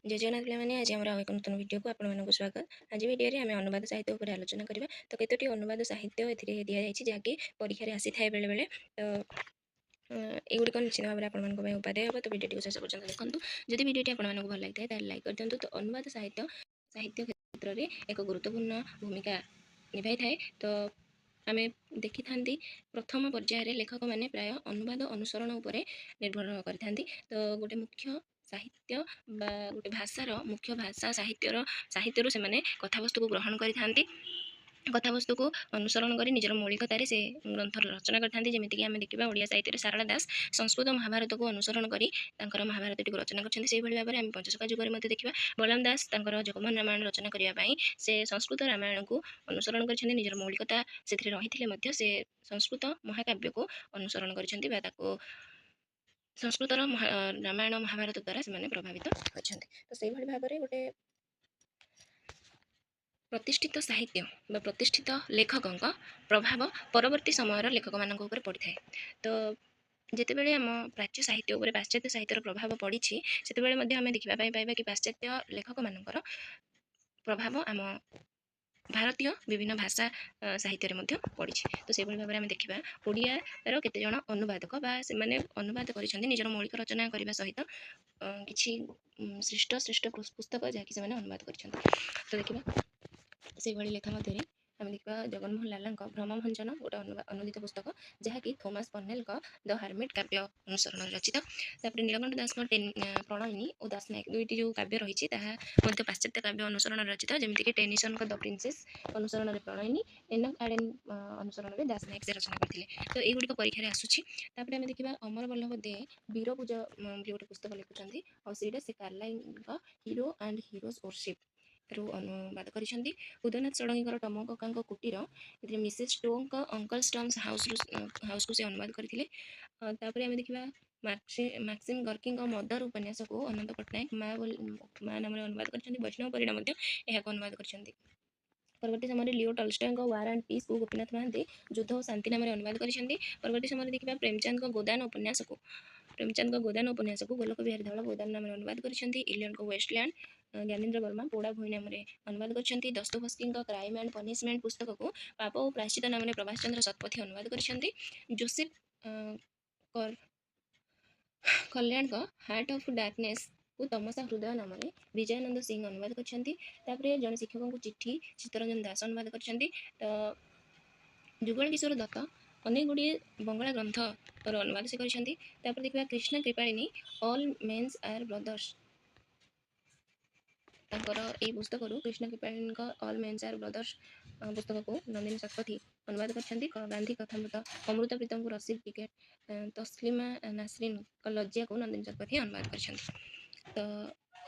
जय जगन्नाथ पिलाମାନେ ଆଜି ଆମର ଆଉ ଏକ ନୂତନ ଭିଡ଼ିଓକୁ ଆପଣମାନଙ୍କୁ ସ୍ୱାଗତ। ଆଜି ଭିଡ଼ିଓରେ ଆମେ ଅନୁବାଦ ସାହିତ୍ୟ ଉପରେ ଆଲୋଚନା କରିବା। ତ କେତୋଟି ଅନୁବାଦ ସାହିତ୍ୟ ଏଥିରେ ଦିଆଯାଇଛି ଯାହାକି ପରୀକ୍ଷାରେ ଆସିଥାଏ ବେଳେବେଳେ। ତ ଏଗୁଡ଼ିକ ନିଶ୍ଚିତ ଭାବରେ ଆପଣମାନଙ୍କ ପାଇଁ ଉପାଦେୟ ହେବ। ତ ଭିଡ଼ିଓଟିକୁ ଶେଷ ପର୍ଯ୍ୟନ୍ତ ଦେଖନ୍ତୁ। ଯଦି ଭିଡ଼ିଓଟି ଆପଣମାନଙ୍କୁ ଭଲ ଲାଗିଥାଏ ତାହେଲେ ଲାଇକ୍ କରିଦିଅନ୍ତୁ। ତ ଅନୁବାଦ ସାହିତ୍ୟ କ୍ଷେତ୍ରରେ ଏକ ଗୁରୁତ୍ୱପୂର୍ଣ୍ଣ ଭୂମିକା ନିଭାଇଥାଏ। ତ ଆମେ ଦେଖିଥାନ୍ତି ପ୍ରଥମ ପର୍ଯ୍ୟାୟରେ ଲେଖକମାନେ ପ୍ରାୟ ଅନୁବାଦ ଅନୁସରଣ ଉପରେ ନିର୍ଭର କରିଥାନ୍ତି। ତ ଗୋଟେ ମୁଖ୍ୟ ସାହିତ୍ୟ ବା ଗୋଟେ ଭାଷାର ମୁଖ୍ୟ ଭାଷା ସାହିତ୍ୟରୁ ସେମାନେ କଥାବସ୍ତୁକୁ ଗ୍ରହଣ କରିଥାନ୍ତି। କଥାବସ୍ତୁକୁ ଅନୁସରଣ କରି ନିଜର ମୌଳିକତାରେ ସେ ଗ୍ରନ୍ଥର ରଚନା କରିଥାନ୍ତି। ଯେମିତିକି ଆମେ ଦେଖିବା ଓଡ଼ିଆ ସାହିତ୍ୟରେ ସାରଳା ଦାସ ସଂସ୍କୃତ ମହାଭାରତକୁ ଅନୁସରଣ କରି ତାଙ୍କର ମହାଭାରତଟିକୁ ରଚନା କରିଛନ୍ତି। ସେହିଭଳି ଭାବରେ ଆମେ ପଞ୍ଚଶଖା ଯୁଗରେ ମଧ୍ୟ ଦେଖିବା ବଳରାମ ଦାସ ତାଙ୍କର ଜଗମୋହନ ରାମାୟଣ ରଚନା କରିବା ପାଇଁ ସେ ସଂସ୍କୃତ ରାମାୟଣକୁ ଅନୁସରଣ କରିଛନ୍ତି। ନିଜର ମୌଳିକତା ସେଥିରେ ରହିଥିଲେ ମଧ୍ୟ ସେ ସଂସ୍କୃତ ମହାକାବ୍ୟକୁ ଅନୁସରଣ କରିଛନ୍ତି ବା ତାକୁ ସଂସ୍କୃତର ରାମାୟଣ ମହାଭାରତ ଦ୍ୱାରା ସେମାନେ ପ୍ରଭାବିତ ହୋଇଛନ୍ତି। ତ ସେଇଭଳି ଭାବରେ ଗୋଟେ ପ୍ରତିଷ୍ଠିତ ସାହିତ୍ୟ ବା ପ୍ରତିଷ୍ଠିତ ଲେଖକଙ୍କ ପ୍ରଭାବ ପରବର୍ତ୍ତୀ ସମୟର ଲେଖକମାନଙ୍କ ଉପରେ ପଡ଼ିଥାଏ। ତ ଯେତେବେଳେ ଆମ ପ୍ରାଚ୍ୟ ସାହିତ୍ୟ ଉପରେ ପାଶ୍ଚାତ୍ୟ ସାହିତ୍ୟର ପ୍ରଭାବ ପଡ଼ିଛି ସେତେବେଳେ ମଧ୍ୟ ଆମେ ଦେଖିବା ପାଇଁ ପାଇବା କି ପାଶ୍ଚାତ୍ୟ ଲେଖକମାନଙ୍କର ପ୍ରଭାବ ଆମ ଭାରତୀୟ ବିଭିନ୍ନ ଭାଷା ସାହିତ୍ୟରେ ମଧ୍ୟ ପଡ଼ିଛି। ତ ସେଭଳି ଭାବରେ ଆମେ ଦେଖିବା ଓଡ଼ିଆର କେତେଜଣ ଅନୁବାଦକ ବା ସେମାନେ ଅନୁବାଦ କରିଛନ୍ତି ନିଜର ମୌଳିକ ରଚନା କରିବା ସହିତ କିଛି ଶ୍ରେଷ୍ଠ ପୁସ୍ତକ ଯାହାକି ସେମାନେ ଅନୁବାଦ କରିଛନ୍ତି। ତ ଦେଖିବା ସେଇଭଳି ଲେଖା ମଧ୍ୟରେ ଆମେ ଦେଖିବା ଜଗନ୍ମୋହନ ଲାଲାଙ୍କ ଭ୍ରମଭଞ୍ଜନ ଗୋଟେ ଅନୁଦିତ ପୁସ୍ତକ ଯାହାକି ଥୋମାସ ପର୍ନେଲଙ୍କ ଦ ହାର୍ମିଟ୍ କାବ୍ୟ ଅନୁସରଣରେ ରଚିତ। ତାପରେ ନୀଳକଣ୍ଠ ଦାସଙ୍କ ପ୍ରଣୟିନୀ ଓ ଦାସ ନାୟକ ଦୁଇଟି ଯେଉଁ କାବ୍ୟ ରହିଛି ତାହା ମଧ୍ୟ ପାଶ୍ଚାତ୍ୟ କାବ୍ୟ ଅନୁସରଣରେ ରଚିତ। ଯେମିତିକି ଟେନିସନଙ୍କ ଦ ପ୍ରିନ୍ସେସ୍ ଅନୁସରଣରେ ପ୍ରଣୟିନୀ, ଏନକ୍ ଆଡ଼େନ ଅନୁସରଣରେ ଦାସ ନାୟକ ସେ ରଚନା କରିଥିଲେ। ତ ଏଇଗୁଡ଼ିକ ପରୀକ୍ଷାରେ ଆସୁଛି। ତାପରେ ଆମେ ଦେଖିବା ଅମର ବଲ୍ଲଭ ଦେ ବୀରଭୂଜ ବି ଗୋଟେ ପୁସ୍ତକ ଲେଖୁଛନ୍ତି ଆଉ ସେଇଟା ସେ କାର୍ଲାଇଲଙ୍କ ହିରୋ ଆଣ୍ଡ ହିରୋଜ୍ ଓରସିପ୍ ରୁ ଅନୁବାଦ କରିଛନ୍ତି। ଉଦୟନାଥ ଷଡ଼ଙ୍ଗୀଙ୍କର ଟମ କକାଙ୍କ କୁଟୀର ଏଥିରେ ମିସେସ୍ ଷ୍ଟୋଙ୍କ ଅଙ୍କଲ ଷ୍ଟମ୍ସ ହାଉସକୁ ସେ ଅନୁବାଦ କରିଥିଲେ। ତାପରେ ଆମେ ଦେଖିବା ମାକ୍ସିମ୍ ଗର୍କିଙ୍କ ମଦର ଉପନ୍ୟାସକୁ ଅନନ୍ତ ପଟ୍ଟନାୟକ ମା ନାମରେ ଅନୁବାଦ କରିଛନ୍ତି। ବୈଷ୍ଣବ ପରିଡ଼ା ମଧ୍ୟ ଏହାକୁ ଅନୁବାଦ କରିଛନ୍ତି। ପରବର୍ତ୍ତୀ ସମୟରେ ଲିଓ ଟଲଷ୍ଟୟଙ୍କ ୱାର୍ ଆଣ୍ଡ ପିସ୍କୁ ଗୋପୀନାଥ ମହାନ୍ତି ଯୁଦ୍ଧ ଓ ଶାନ୍ତି ନାମରେ ଅନୁବାଦ କରିଛନ୍ତି। ପରବର୍ତ୍ତୀ ସମୟରେ ଦେଖିବା ପ୍ରେମଚାନ୍ଦଙ୍କ ଗୋଦାନ ଉପନ୍ୟାସକୁ ଗୋଲକ ବିହାରୀ ଧଳ ଗୋଦାନ ନାମରେ ଅନୁବାଦ କରିଛନ୍ତି। ଇଲିୟଟଙ୍କ ୱେଷ୍ଟଲ୍ୟାଣ୍ଡ ଜ୍ଞାନେନ୍ଦ୍ର ବର୍ମା ପୋଡ଼ା ଭୂଇଁ ନାମରେ ଅନୁବାଦ କରିଛନ୍ତି। ଦସ୍ତୋଭସ୍କିଙ୍କ କ୍ରାଇମ୍ ଆଣ୍ଡ ପନିଶମେଣ୍ଟ ପୁସ୍ତକକୁ ପାପ ଓ ପ୍ରାୟଶ୍ଚିତ ନାମରେ ପ୍ରଭାସ ଚନ୍ଦ୍ର ଶତପଥୀ ଅନୁବାଦ କରିଛନ୍ତି। ଯୋସେଫ କଲ୍ୟାଣଙ୍କ ହାର୍ଟ ଅଫ୍ ଡାର୍କନେସ୍ କୁ ତମସା ହୃଦୟ ନାମରେ ବିଜୟାନନ୍ଦ ସିଂ ଅନୁବାଦ କରିଛନ୍ତି। ତାପରେ ଜଣେ ଶିକ୍ଷକଙ୍କୁ ଚିଠି ଚିତ୍ତରଞ୍ଜନ ଦାସ ଅନୁବାଦ କରିଛନ୍ତି। ତ ଯୁଗଳ କିଶୋର ଦତ୍ତ ଅନେକ ଗୁଡ଼ିଏ ବଙ୍ଗଳା ଗ୍ରନ୍ଥର ଅନୁବାଦ ସେ କରିଛନ୍ତି। ତାପରେ ଦେଖିବା କ୍ରିଷ୍ଣା କ୍ରିପାଳିନୀ ଅଲ୍ ମେନ୍ସ ଆର୍ ବ୍ରଦର୍ସ ତାଙ୍କର ଏହି ପୁସ୍ତକରୁ କ୍ରିଷ୍ଣା କ୍ରିପାଳିନୀଙ୍କ ଅଲ୍ ମେନ୍ସ ଆର୍ ବ୍ରଦର୍ସ ପୁସ୍ତକକୁ ନନ୍ଦିନୀ ଶତପଥୀ ଅନୁବାଦ କରିଛନ୍ତି। ଗାନ୍ଧୀ କଥାମୃତ ଅମୃତା ପ୍ରୀତମଙ୍କୁ ରସିଦ ଟିକେଟ୍ ତସ୍ଲିମା ନାସରିନଙ୍କ ଲଜ୍ଜାକୁ ନନ୍ଦିନୀ ଶତପଥୀ ଅନୁବାଦ କରିଛନ୍ତି। ତ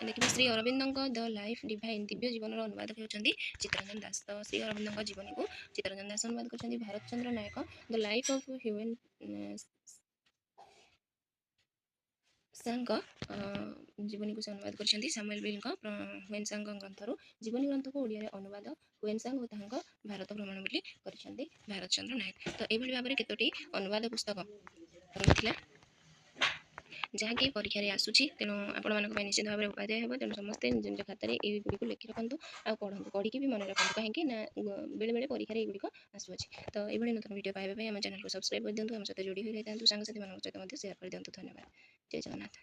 ଦେଖିବା ଶ୍ରୀ ଅରବିନ୍ଦଙ୍କ ଦ ଲାଇଫ୍ ଡିଭାଇନ୍ ଦିବ୍ୟ ଜୀବନର ଅନୁବାଦକ ହେଉଛନ୍ତି ଚିତ୍ତରଞ୍ଜନ ଦାସ। ତ ଶ୍ରୀ ଅରବିନ୍ଦଙ୍କ ଜୀବନୀକୁ ଚିତ୍ତରଞ୍ଜନ ଦାସ ଅନୁବାଦ କରିଛନ୍ତି। Bharat Chandra Nayak the life of ହ୍ୟୁଏନ୍ ସାଙ୍କ ଜୀବନୀକୁ ସେ ଅନୁବାଦ କରିଛନ୍ତି। ସାମୁଏଲ ବିଲଙ୍କ ହୁଏନ୍ ସାଙ୍କ ଗ୍ରନ୍ଥରୁ ଜୀବନୀ ଗ୍ରନ୍ଥକୁ ଓଡ଼ିଆରେ ଅନୁବାଦ ହୁଏନ୍ ସାଙ୍ଗ ଓ ତାଙ୍କ ଭାରତ ଭ୍ରମଣ ବୋଲି କରିଛନ୍ତି ଭାରତ ଚନ୍ଦ୍ର ନାୟକ। ତ ଏଇଭଳି ଭାବରେ କେତୋଟି ଅନୁବାଦ ପୁସ୍ତକ ରହିଥିଲା ଯାହାକି ପରୀକ୍ଷାରେ ଆସୁଛି। ତେଣୁ ଆପଣମାନଙ୍କ ପାଇଁ ନିଶ୍ଚିତ ଭାବରେ ଉପାଦେୟ ହେବ। ତେଣୁ ସମସ୍ତେ ନିଜ ନିଜ ଖାତାରେ ଏଇଗୁଡ଼ିକୁ ଲେଖି ରଖନ୍ତୁ ଆଉ ପଢ଼ନ୍ତୁ, ପଢ଼ିକି ବି ମନେ ରଖନ୍ତୁ। କାହିଁକି ନା ବେଳେବେଳେ ପରୀକ୍ଷାରେ ଏଇଗୁଡ଼ିକ ଆସୁଅଛି। ତ ଏଇଭଳି ନୂତନ ଭିଡ଼ିଓ ପାଇବା ପାଇଁ ଆମ ଚ୍ୟାନେଲକୁ ସବସ୍କ୍ରାଇବ୍ କରିଦିଅନ୍ତୁ। ଆମ ସହିତ ଯୋଡ଼ି ହୋଇ ରହିଥାନ୍ତୁ। ସାଙ୍ଗସାଥିମାନଙ୍କ ସହିତ ମଧ୍ୟ ସେୟାର କରିଦିଅନ୍ତୁ। ଧନ୍ୟବାଦ। ଜୟ ଜଗନ୍ନାଥ।